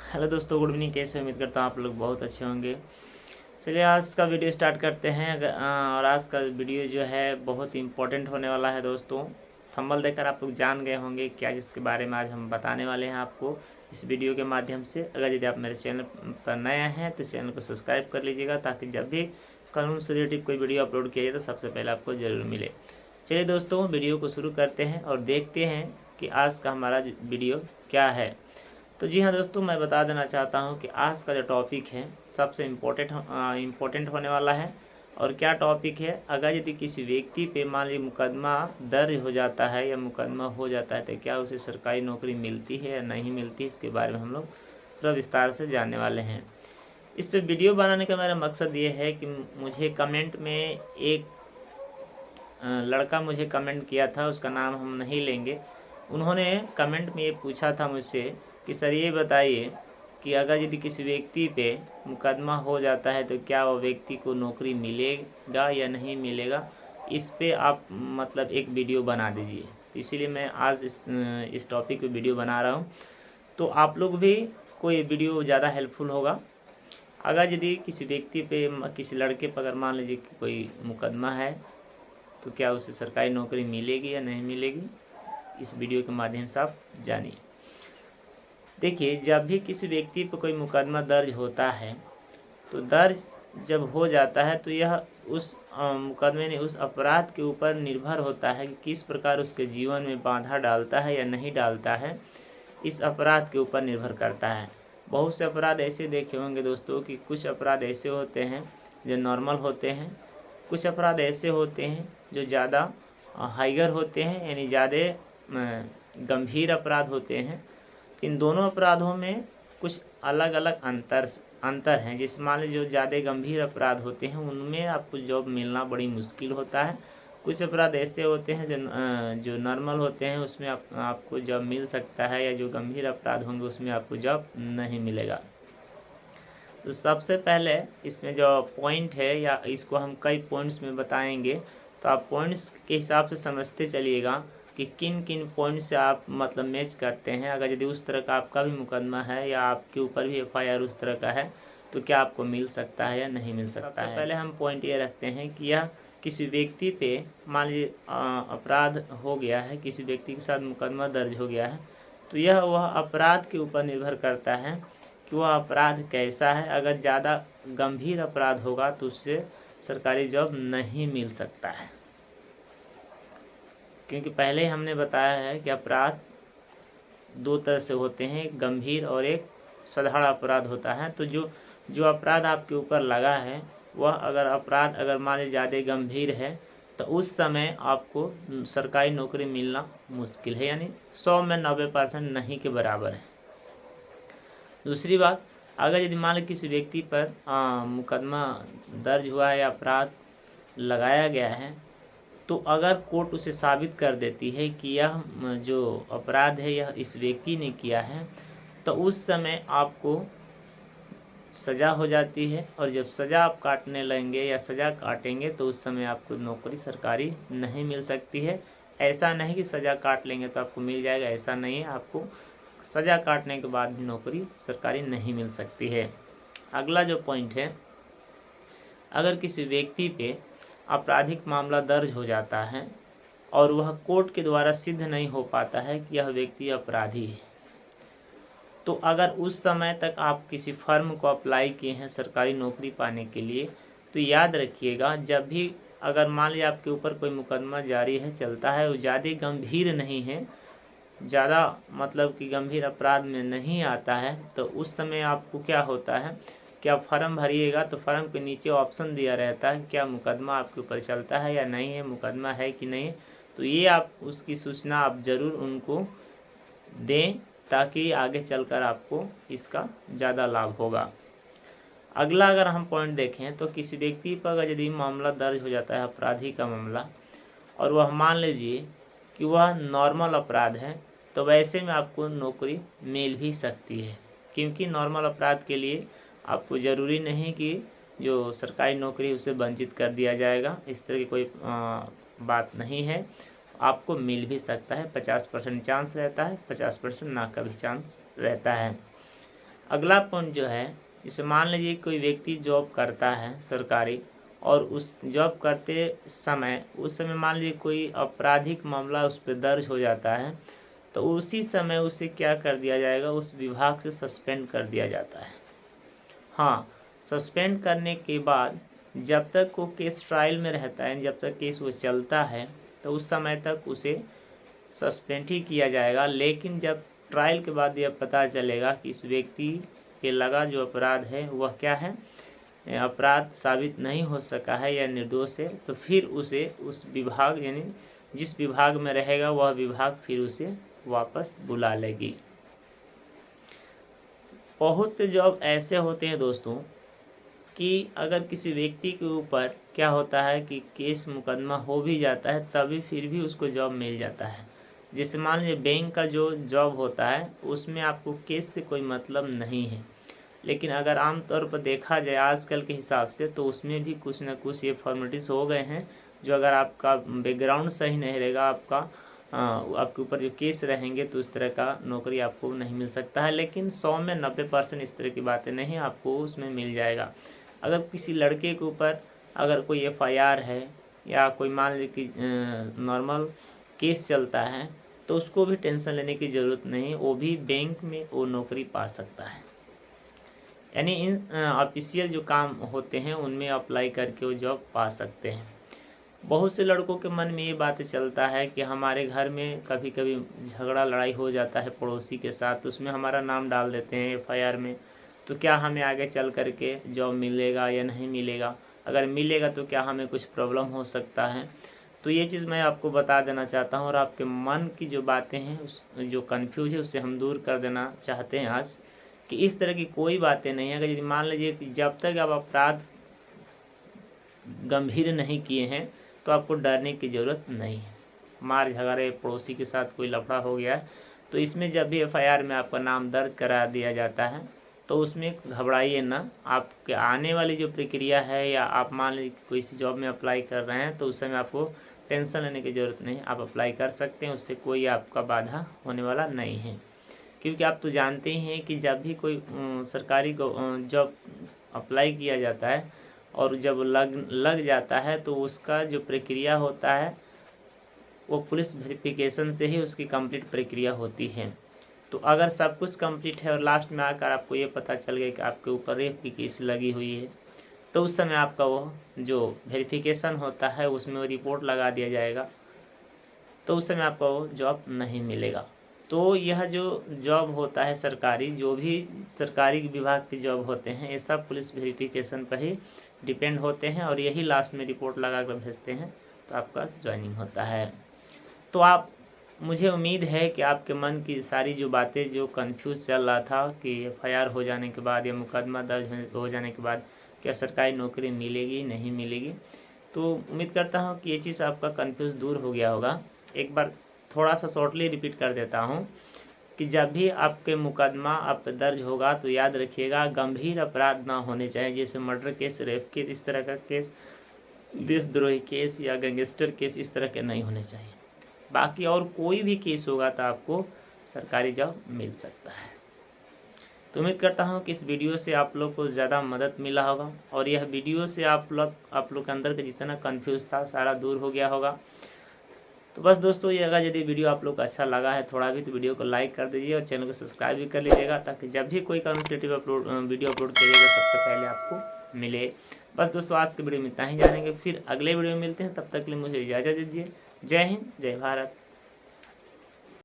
Hello दोस्तों, good evening. कैसे उम्मीद करता हूँ आप लोग बहुत अच्छे होंगे। चलिए आज का वीडियो स्टार्ट करते हैं। और आज का वीडियो जो है बहुत इंपॉर्टेंट होने वाला है दोस्तों। थंबनेल देखकर आप लोग जान गए होंगे क्या जिसके बारे में आज हम बताने वाले हैं आपको इस वीडियो के माध्यम से। अगर यदि आप मेरे चैनल पर नए हैं तो चैनल को सब्सक्राइब कर लीजिएगा, ताकि जब भी कानून से रिलेटेड कोई वीडियो अपलोड किया जाए तो सबसे पहले आपको ज़रूर मिले। चलिए दोस्तों, वीडियो को शुरू करते हैं और देखते हैं कि आज का हमारा वीडियो क्या है। तो जी हाँ दोस्तों, मैं बता देना चाहता हूँ कि आज का जो टॉपिक है सबसे इम्पोर्टेंट होने वाला है। और क्या टॉपिक है, अगर यदि किसी व्यक्ति पे मान लीजिए मुकदमा दर्ज हो जाता है या मुकदमा हो जाता है तो क्या उसे सरकारी नौकरी मिलती है या नहीं मिलती, इसके बारे में हम लोग पूरा विस्तार से जानने वाले हैं। इस पे वीडियो बनाने का मेरा मकसद ये है कि मुझे कमेंट में एक लड़का मुझे कमेंट किया था, उसका नाम हम नहीं लेंगे। उन्होंने कमेंट में ये पूछा था मुझसे कि सर ये बताइए कि अगर यदि किसी व्यक्ति पे मुकदमा हो जाता है तो क्या वो व्यक्ति को नौकरी मिलेगा या नहीं मिलेगा। इस पे आप मतलब एक वीडियो बना दीजिए। तो इसीलिए मैं आज इस टॉपिक पे वीडियो बना रहा हूँ। तो आप लोग भी कोई वीडियो ज़्यादा हेल्पफुल होगा। अगर यदि किसी व्यक्ति पे किसी लड़के पर अगर मान लीजिए कि कोई मुकदमा है तो क्या उसे सरकारी नौकरी मिलेगी या नहीं मिलेगी, इस वीडियो के माध्यम से आप जानिए। देखिए, जब भी किसी व्यक्ति पर कोई मुकदमा दर्ज होता है तो दर्ज जब हो जाता है तो यह उस मुकदमे ने उस अपराध के ऊपर निर्भर होता है कि किस प्रकार उसके जीवन में बाधा डालता है या नहीं डालता है। इस अपराध के ऊपर निर्भर करता है। बहुत से अपराध ऐसे देखे होंगे दोस्तों कि कुछ अपराध ऐसे होते हैं जो नॉर्मल होते हैं, कुछ अपराध ऐसे होते हैं जो ज़्यादा हाइगर होते हैं, यानी ज़्यादा गंभीर अपराध होते हैं। इन दोनों अपराधों में कुछ अलग अलग अंतर हैं। जैसे मान लीजिए जो ज़्यादा गंभीर अपराध होते हैं उनमें आपको जॉब मिलना बड़ी मुश्किल होता है। कुछ अपराध ऐसे होते हैं जो नॉर्मल होते हैं, उसमें आपको जॉब मिल सकता है, या जो गंभीर अपराध होंगे उसमें आपको जॉब नहीं मिलेगा। तो सबसे पहले इसमें जो पॉइंट है, या इसको हम कई पॉइंट्स में बताएंगे, तो आप पॉइंट्स के हिसाब से समझते चलिएगा कि किन किन पॉइंट से आप मतलब मैच करते हैं। अगर यदि उस तरह का आपका भी मुकदमा है या आपके ऊपर भी एफआईआर उस तरह का है तो क्या आपको मिल सकता है या नहीं मिल सकता है। सबसे पहले हम पॉइंट ये रखते हैं कि यह किसी व्यक्ति पे मान लीजिए अपराध हो गया है, किसी व्यक्ति के साथ मुकदमा दर्ज हो गया है, तो यह वह अपराध के ऊपर निर्भर करता है कि वह अपराध कैसा है। अगर ज़्यादा गंभीर अपराध होगा तो उससे सरकारी जॉब नहीं मिल सकता है, क्योंकि पहले ही हमने बताया है कि अपराध दो तरह से होते हैं, एक गंभीर और एक साधारण अपराध होता है। तो जो जो अपराध आपके ऊपर लगा है वह अगर मान लीजिए ज़्यादा गंभीर है तो उस समय आपको सरकारी नौकरी मिलना मुश्किल है, यानी 100 में 90% नहीं के बराबर है। दूसरी बात, अगर यदि मान लीजिए किसी व्यक्ति पर मुकदमा दर्ज हुआ है या अपराध लगाया गया है, तो अगर कोर्ट उसे साबित कर देती है कि यह जो अपराध है यह इस व्यक्ति ने किया है, तो उस समय आपको सज़ा हो जाती है। और जब सज़ा आप काटने लगेंगे या सज़ा काटेंगे तो उस समय आपको नौकरी सरकारी नहीं मिल सकती है। ऐसा नहीं कि सज़ा काट लेंगे तो आपको मिल जाएगा, ऐसा नहीं है। आपको सज़ा काटने के बाद भी नौकरी सरकारी नहीं मिल सकती है। अगला जो पॉइंट है, अगर किसी व्यक्ति पे आपराधिक मामला दर्ज हो जाता है और वह कोर्ट के द्वारा सिद्ध नहीं हो पाता है कि यह व्यक्ति अपराधी है, तो अगर उस समय तक आप किसी फर्म को अप्लाई किए हैं सरकारी नौकरी पाने के लिए, तो याद रखिएगा जब भी अगर मान लीजिए आपके ऊपर कोई मुकदमा जारी है, चलता है, वो ज़्यादा गंभीर नहीं है, ज़्यादा मतलब कि गंभीर अपराध में नहीं आता है, तो उस समय आपको क्या होता है कि आप फर्म भरिएगा तो फर्म के नीचे ऑप्शन दिया रहता है क्या मुकदमा आपके ऊपर चलता है या नहीं है, मुकदमा है कि नहीं। तो ये आप उसकी सूचना आप ज़रूर उनको दें, ताकि आगे चलकर आपको इसका ज़्यादा लाभ होगा। अगला अगर हम पॉइंट देखें तो किसी व्यक्ति पर अगर यदि मामला दर्ज हो जाता है अपराधी का मामला, और वह मान लीजिए कि वह नॉर्मल अपराध है, तो वैसे में आपको नौकरी मिल भी सकती है, क्योंकि नॉर्मल अपराध के लिए आपको ज़रूरी नहीं कि जो सरकारी नौकरी उसे वंचित कर दिया जाएगा, इस तरह की कोई बात नहीं है। आपको मिल भी सकता है, 50% चांस रहता है, 50% ना का भी चांस रहता है। अगला पॉइंट जो है, जैसे मान लीजिए कोई व्यक्ति जॉब करता है सरकारी, और उस जॉब करते समय उस समय मान लीजिए कोई आपराधिक मामला उस पर दर्ज हो जाता है, तो उसी समय उसे क्या कर दिया जाएगा, उस विभाग से सस्पेंड कर दिया जाता है। हाँ, सस्पेंड करने के बाद जब तक वो केस ट्रायल में रहता है, जब तक केस वो चलता है, तो उस समय तक उसे सस्पेंड ही किया जाएगा। लेकिन जब ट्रायल के बाद यह पता चलेगा कि इस व्यक्ति पे लगा जो अपराध है वह क्या है, अपराध साबित नहीं हो सका है या निर्दोष है, तो फिर उसे उस विभाग यानी जिस विभाग में रहेगा वह विभाग फिर उसे वापस बुला लेगी। बहुत से जॉब ऐसे होते हैं दोस्तों कि अगर किसी व्यक्ति के ऊपर क्या होता है कि केस मुकदमा हो भी जाता है, तभी फिर भी उसको जॉब मिल जाता है। जैसे मान लीजिए बैंक का जो जॉब होता है उसमें आपको केस से कोई मतलब नहीं है, लेकिन अगर आमतौर पर देखा जाए आजकल के हिसाब से, तो उसमें भी कुछ ना कुछ ये फॉर्मेलिटीज़ हो गए हैं जो अगर आपका बैकग्राउंड सही नहीं रहेगा, आपके ऊपर जो केस रहेंगे, तो इस तरह का नौकरी आपको नहीं मिल सकता है। लेकिन 100 में 90% इस तरह की बातें नहीं, आपको उसमें मिल जाएगा। अगर किसी लड़के के ऊपर अगर कोई FIR है या कोई मान लीजिए कि नॉर्मल केस चलता है, तो उसको भी टेंशन लेने की ज़रूरत नहीं, वो भी बैंक में वो नौकरी पा सकता है। यानी इन ऑफिशियल जो काम होते हैं उनमें अप्लाई करके वो जॉब पा सकते हैं। बहुत से लड़कों के मन में ये बातें चलता है कि हमारे घर में कभी कभी झगड़ा लड़ाई हो जाता है पड़ोसी के साथ, उसमें हमारा नाम डाल देते हैं FIR में, तो क्या हमें आगे चल करके जॉब मिलेगा या नहीं मिलेगा, अगर मिलेगा तो क्या हमें कुछ प्रॉब्लम हो सकता है। तो ये चीज़ मैं आपको बता देना चाहता हूँ, और आपके मन की जो बातें हैं उस जो कन्फ्यूज है उससे हम दूर कर देना चाहते हैं आज, कि इस तरह की कोई बातें नहीं है। अगर यदि मान लीजिए कि जब तक आप अपराध गंभीर नहीं किए हैं तो आपको डरने की ज़रूरत नहीं है। मार झगड़े, पड़ोसी के साथ कोई लफड़ा हो गया है, तो इसमें जब भी FIR में आपका नाम दर्ज करा दिया जाता है तो उसमें घबराइए ना। आपके आने वाली जो प्रक्रिया है, या आप मान लीजिए कोई सी जॉब में अप्लाई कर रहे हैं, तो उस समय आपको टेंशन लेने की ज़रूरत नहीं, आप अप्लाई कर सकते हैं, उससे कोई आपका बाधा होने वाला नहीं है। क्योंकि आप तो जानते ही हैं कि जब भी कोई सरकारी जॉब अप्लाई किया जाता है और जब लग जाता है, तो उसका जो प्रक्रिया होता है वो पुलिस वेरिफिकेशन से ही उसकी कंप्लीट प्रक्रिया होती है। तो अगर सब कुछ कंप्लीट है और लास्ट में आकर आपको ये पता चल गया कि आपके ऊपर रेप की केस लगी हुई है, तो उस समय आपका वो जो वेरिफिकेशन होता है उसमें वो रिपोर्ट लगा दिया जाएगा, तो उस समय आपको वो जॉब नहीं मिलेगा। तो यह जो जॉब होता है सरकारी, जो भी सरकारी विभाग के जॉब होते हैं, ये सब पुलिस वेरिफिकेशन पर ही डिपेंड होते हैं, और यही लास्ट में रिपोर्ट लगा कर भेजते हैं, तो आपका ज्वाइनिंग होता है। तो आप मुझे उम्मीद है कि आपके मन की सारी जो बातें जो कंफ्यूज चल रहा था कि FIR हो जाने के बाद या मुकदमा दर्ज हो जाने के बाद क्या सरकारी नौकरी मिलेगी नहीं मिलेगी, तो उम्मीद करता हूँ कि ये चीज़ आपका कंफ्यूज दूर हो गया होगा। एक बार थोड़ा सा शॉर्टली रिपीट कर देता हूँ कि जब भी आपके मुकदमा आप पे दर्ज होगा तो याद रखिएगा गंभीर अपराध ना होने चाहिए, जैसे मर्डर केस, रेप केस, इस तरह का केस, देशद्रोही केस या गैंगस्टर केस, इस तरह के नहीं होने चाहिए। बाकी और कोई भी केस होगा तो आपको सरकारी जॉब मिल सकता है। तो उम्मीद करता हूँ कि इस वीडियो से आप लोग को ज़्यादा मदद मिला होगा, और यह वीडियो से आप लोग के अंदर का जितना कंफ्यूज था सारा दूर हो गया होगा। तो बस दोस्तों, ये अगर यदि वीडियो आप लोग को अच्छा लगा है थोड़ा भी, तो वीडियो को लाइक कर दीजिए और चैनल को सब्सक्राइब भी कर लीजिएगा, ताकि जब भी कोई कॉन्स्टिट्यूटिव वीडियो अपलोड करिएगा सबसे पहले आपको मिले। बस दोस्तों, आज के वीडियो में इतना ही जानेंगे, फिर अगले वीडियो में मिलते हैं। तब तक के लिए मुझे इजाज़त दीजिए। जय हिंद, जय भारत।